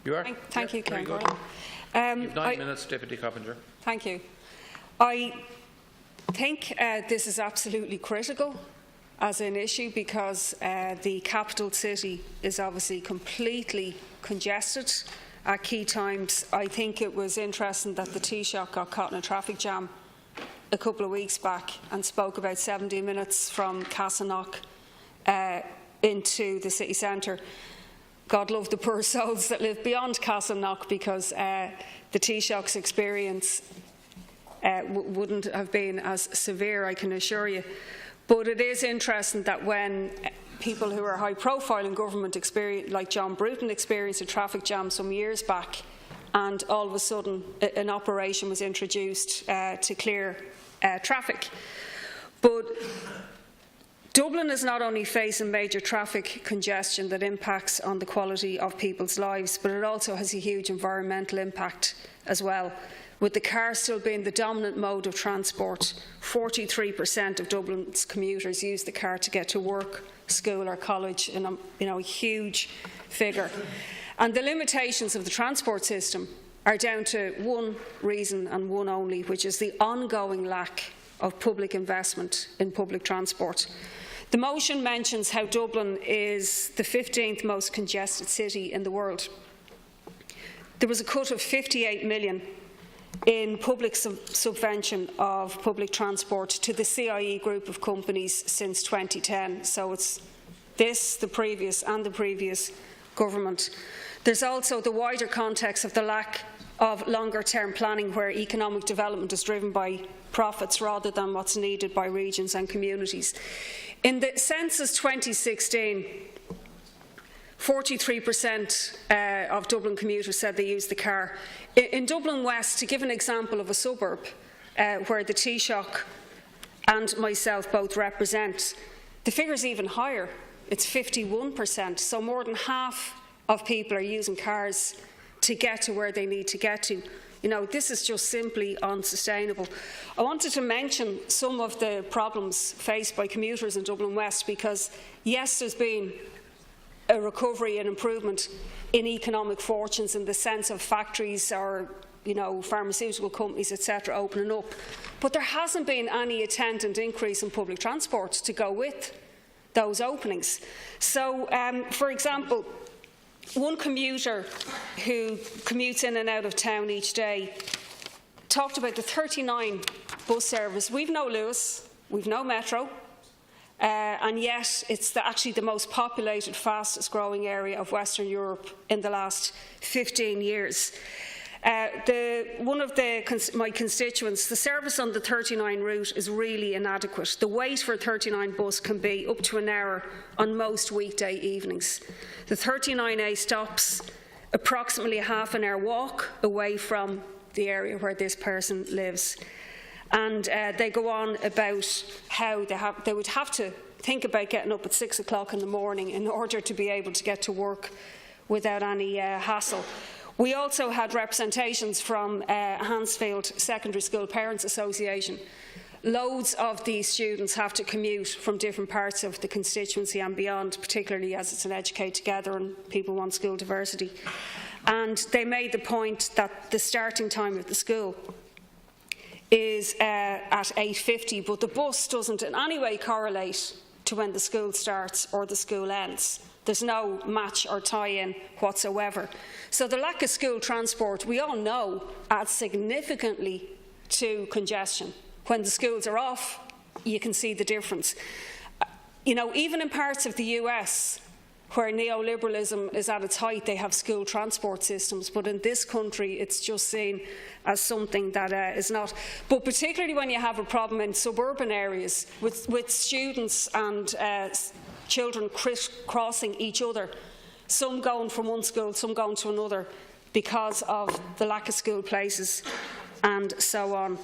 You are? Thank you, Ken. You have 9 minutes, Deputy Coppinger. Thank you. I think this is absolutely critical as an issue because the capital city is obviously completely congested at key times. I think it was interesting that the Taoiseach got caught in a traffic jam a couple of weeks back and spoke about 70 minutes from Castleknock into the city centre. God love the poor souls that live beyond Castleknock, because the Taoiseach's experience wouldn't have been as severe, I can assure you. But it is interesting that when people who are high profile in government experience, like John Bruton, experienced a traffic jam some years back, and all of a sudden an operation was introduced to clear traffic. But Dublin is not only facing major traffic congestion that impacts on the quality of people's lives, but it also has a huge environmental impact as well. With the car still being the dominant mode of transport, 43% of Dublin's commuters use the car to get to work, school or college, and a huge figure. And the limitations of the transport system are down to one reason and one only, which is the ongoing lack of public investment in public transport. The motion mentions how Dublin is the 15th most congested city in the world. There was a cut of 58 million in public subvention of public transport to the CIE group of companies since 2010. So it's this, the previous and the previous government. There's also the wider context of the lack of longer-term planning, where economic development is driven by profits rather than what's needed by regions and communities. In the census 2016, 43% of Dublin commuters said they used the car. In Dublin West, to give an example of a suburb where the Taoiseach and myself both represent, the figure is even higher. It's 51%, so more than half of people are using cars to get to where they need to get to. You know, this is just simply unsustainable. I wanted to mention some of the problems faced by commuters in Dublin West because, yes, there's been a recovery and improvement in economic fortunes in the sense of factories or, pharmaceutical companies, etc., opening up. But there hasn't been any attendant increase in public transport to go with those openings. So, for example, one commuter who commutes in and out of town each day talked about the 39 bus service. We've no Lewis, we've no Metro, and yet it's actually the most populated, fastest growing area of Western Europe in the last 15 years. One of my constituents, the service on the 39 route is really inadequate. The wait for a 39 bus can be up to an hour on most weekday evenings. The 39A stops approximately a half an hour walk away from the area where this person lives. And they go on about how they would have to think about getting up at 6 o'clock in the morning in order to be able to get to work without any hassle. We also had representations from Hansfield Secondary School Parents Association. Loads of these students have to commute from different parts of the constituency and beyond, particularly as it's an Educate Together and people want school diversity. And they made the point that the starting time of the school is at 8:50, but the bus doesn't in any way correlate to when the school starts or the school ends. There's no match or tie-in whatsoever. So the lack of school transport, we all know, adds significantly to congestion. When the schools are off, you can see the difference. Even in parts of the US, where neoliberalism is at its height, they have school transport systems. But in this country, it's just seen as something that is not. But particularly when you have a problem in suburban areas with students and children crossing each other, some going from one school, some going to another, because of the lack of school places and so on.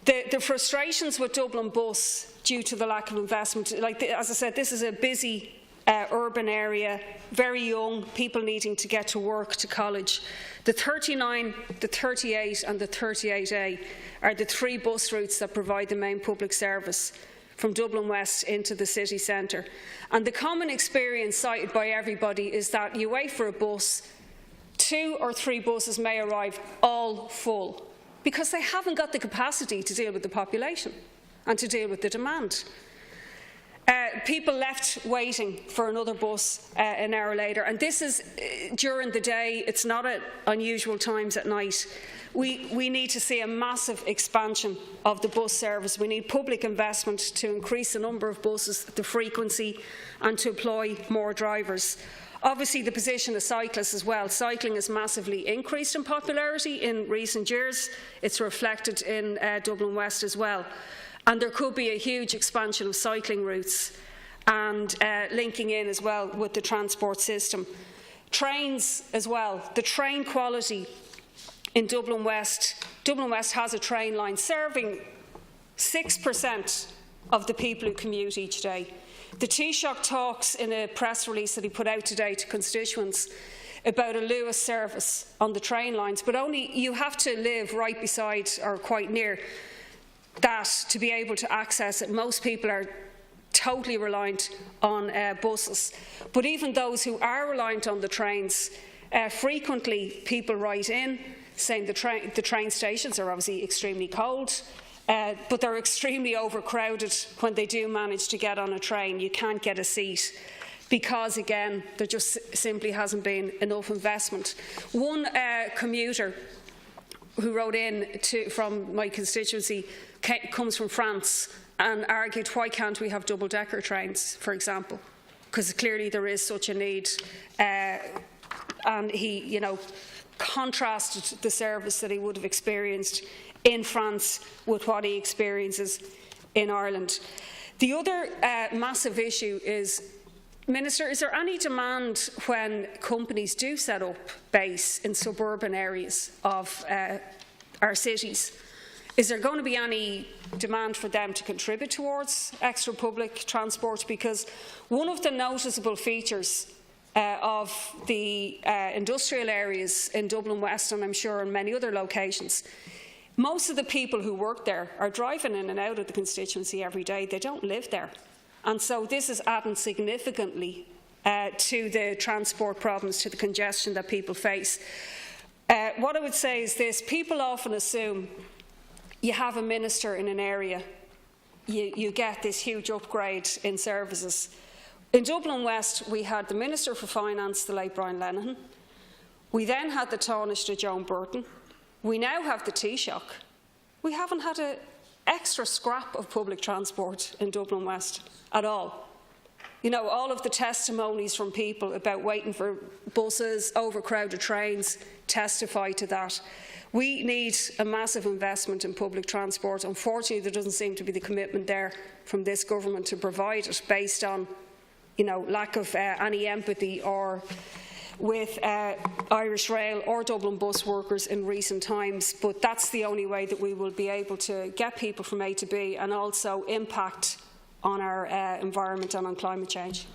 The frustrations with Dublin Bus due to the lack of investment, as I said, this is a busy urban area, very young, people needing to get to work, to college. The 39, the 38 and the 38A are the three bus routes that provide the main public service from Dublin West into the city centre. And the common experience cited by everybody is that you wait for a bus, 2 or 3 buses may arrive all full, because they haven't got the capacity to deal with the population and to deal with the demand. People left waiting for another bus an hour later, and this is during the day. It's not at unusual times at night. We need to see a massive expansion of the bus service. We need public investment to increase the number of buses, the frequency, and to employ more drivers. Obviously, the position of cyclists as well. Cycling has massively increased in popularity in recent years. It's reflected in Dublin West as well. And there could be a huge expansion of cycling routes and linking in as well with the transport system. Trains as well. The train quality in Dublin West has a train line serving 6% of the people who commute each day. The Taoiseach talks in a press release that he put out today to constituents about a Lewis service on the train lines, but only you have to live right beside or quite near that to be able to access it. Most people are totally reliant on buses. But even those who are reliant on the trains, frequently people write in saying the train stations are obviously extremely cold, but they're extremely overcrowded when they do manage to get on a train. You can't get a seat because, again, there just simply hasn't been enough investment. One commuter who wrote in from my constituency comes from France and argued, why can't we have double-decker trains, for example? Because clearly there is such a need. And he, contrasted the service that he would have experienced in France with what he experiences in Ireland. The other massive issue is, Minister, is there any demand when companies do set up base in suburban areas of our cities? Is there going to be any demand for them to contribute towards extra public transport? Because one of the noticeable features of the industrial areas in Dublin West, and I'm sure in many other locations, most of the people who work there are driving in and out of the constituency every day. They don't live there. And so this is adding significantly to the transport problems, to the congestion that people face. What I would say is this: people often assume you have a minister in an area, you get this huge upgrade in services. In Dublin West, we had the Minister for Finance, the late Brian Lenihan. We then had the Taoiseach, Joan Burton. We now have the Taoiseach. We haven't had an extra scrap of public transport in Dublin West at all. All of the testimonies from people about waiting for buses, overcrowded trains, testify to that. We need a massive investment in public transport. Unfortunately, there doesn't seem to be the commitment there from this government to provide it, based on lack of any empathy or with Irish Rail or Dublin bus workers in recent times. But that's the only way that we will be able to get people from A to B and also impact on our environment and on climate change.